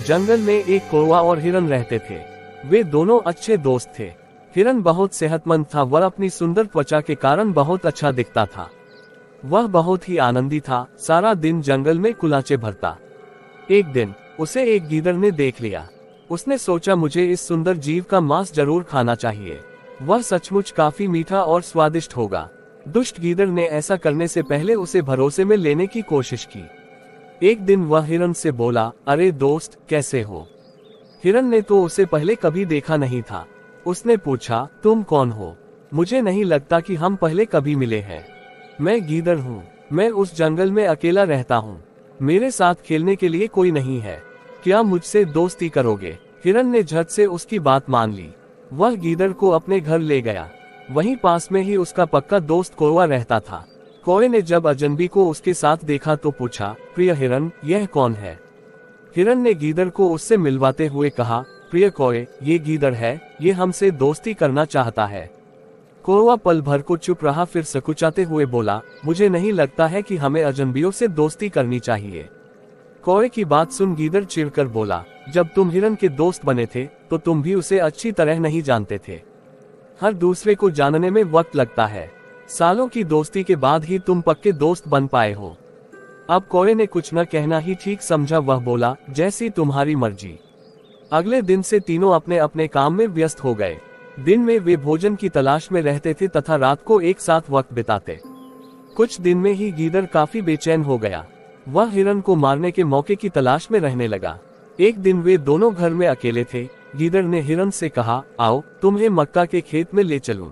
जंगल में एक कौवा और हिरन रहते थे। वे दोनों अच्छे दोस्त थे। हिरन बहुत सेहतमंद था, वह अपनी सुंदर त्वचा के कारण बहुत अच्छा दिखता था। वह बहुत ही आनंदी था, सारा दिन जंगल में कुलाचे भरता। एक दिन उसे एक गीदड़ ने देख लिया। उसने सोचा मुझे इस सुंदर जीव का मांस जरूर खाना चाहिए, वह सचमुच काफी मीठा और स्वादिष्ट होगा। दुष्ट गीदड़ ने ऐसा करने से पहले उसे भरोसे में लेने की कोशिश की। एक दिन वह हिरन से बोला, अरे दोस्त, कैसे हो? हिरन ने तो उसे पहले कभी देखा नहीं था। उसने पूछा, तुम कौन हो? मुझे नहीं लगता कि हम पहले कभी मिले हैं। मैं गीदड़ हूँ, मैं उस जंगल में अकेला रहता हूँ, मेरे साथ खेलने के लिए कोई नहीं है, क्या मुझसे दोस्ती करोगे? हिरन ने झट से उसकी बात मान ली। वह गीदड़ को अपने घर ले गया। वहीं पास में ही उसका पक्का दोस्त कौवा रहता था। कौवे ने जब अजनबी को उसके साथ देखा तो पूछा, प्रिय हिरन, यह कौन है? हिरन ने गीदड़ को उससे मिलवाते हुए कहा, प्रिय कौवे, ये गीदड़ है, ये हमसे दोस्ती करना चाहता है। कौवा पल भर को चुप रहा, फिर सकुचाते हुए बोला, मुझे नहीं लगता है कि हमें अजनबियों से दोस्ती करनी चाहिए। कौवे की बात सुन गीदड़ चिढ़कर बोला, जब तुम हिरन के दोस्त बने थे तो तुम भी उसे अच्छी तरह नहीं जानते थे। हर दूसरे को जानने में वक्त लगता है, सालों की दोस्ती के बाद ही तुम पक्के दोस्त बन पाए हो। अब कौवे ने कुछ न कहना ही ठीक समझा। वह बोला, जैसी तुम्हारी मर्जी। अगले दिन से तीनों अपने अपने काम में व्यस्त हो गए। दिन में वे भोजन की तलाश में रहते थे तथा रात को एक साथ वक्त बिताते। कुछ दिन में ही गीदड़ काफी बेचैन हो गया। वह हिरन को मारने के मौके की तलाश में रहने लगा। एक दिन वे दोनों घर में अकेले थे। गीदड़ ने हिरन से कहा, आओ तुम्हें मक्का के खेत में ले चलूं।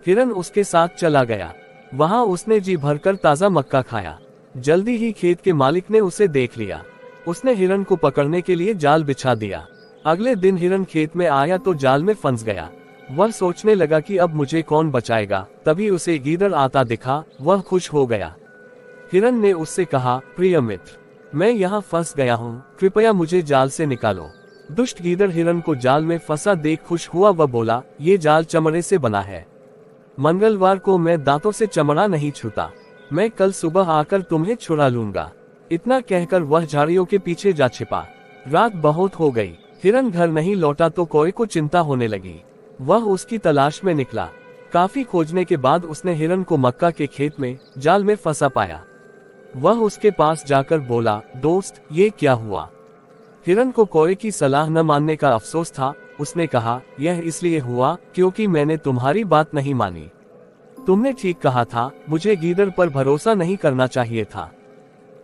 हिरन उसके साथ चला गया। वहां उसने जी भरकर ताजा मक्का खाया। जल्दी ही खेत के मालिक ने उसे देख लिया। उसने हिरन को पकड़ने के लिए जाल बिछा दिया। अगले दिन हिरन खेत में आया तो जाल में फंस गया। वह सोचने लगा कि अब मुझे कौन बचाएगा। तभी उसे गीदड़ आता दिखा। वह खुश हो गया। हिरन ने उससे कहा, प्रिय मित्र, मैं यहाँ फंस गया हूँ, कृपया मुझे जाल से निकालो। दुष्ट गीदड़ हिरन को जाल में फंसा देख खुश हुआ। वह बोला, ये जाल चमड़े से बना है, मंगलवार को मैं दांतों से चमड़ा नहीं छूता, मैं कल सुबह आकर तुम्हें छुड़ा लूंगा। इतना कहकर वह झाड़ियों के पीछे जा छिपा। रात बहुत हो गई। हिरन घर नहीं लौटा तो कौवे को चिंता होने लगी। वह उसकी तलाश में निकला। काफी खोजने के बाद उसने हिरन को मक्का के खेत में जाल में फंसा पाया। वह उसके पास जाकर बोला, दोस्त, ये क्या हुआ? हिरन को कौवे की सलाह न मानने का अफसोस था। उसने कहा, यह इसलिए हुआ क्योंकि मैंने तुम्हारी बात नहीं मानी। तुमने ठीक कहा था, मुझे गीदड़ पर भरोसा नहीं करना चाहिए था।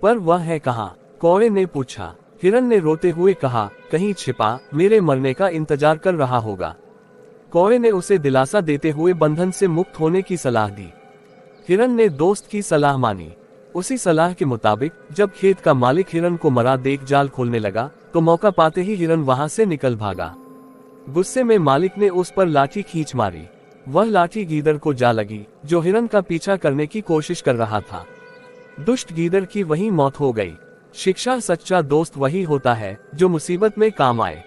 पर वह है कहाँ? कौवे ने पूछा। हिरन ने रोते हुए कहा, कहीं छिपा, मेरे मरने का इंतजार कर रहा होगा। कौवे ने उसे दिलासा देते हुए बंधन से मुक्त होने की सलाह दी। हिरन ने दोस्त की सलाह मानी। उसी सलाह के मुताबिक जब खेत का मालिक हिरन को मरा देख जाल खोलने लगा तो मौका पाते ही हिरन वहां से निकल भागा। गुस्से में मालिक ने उस पर लाठी खींच मारी। वह लाठी गीदड़ को जा लगी, जो हिरन का पीछा करने की कोशिश कर रहा था। दुष्ट गीदड़ की वहीं मौत हो गई। शिक्षा, सच्चा दोस्त वही होता है जो मुसीबत में काम आए।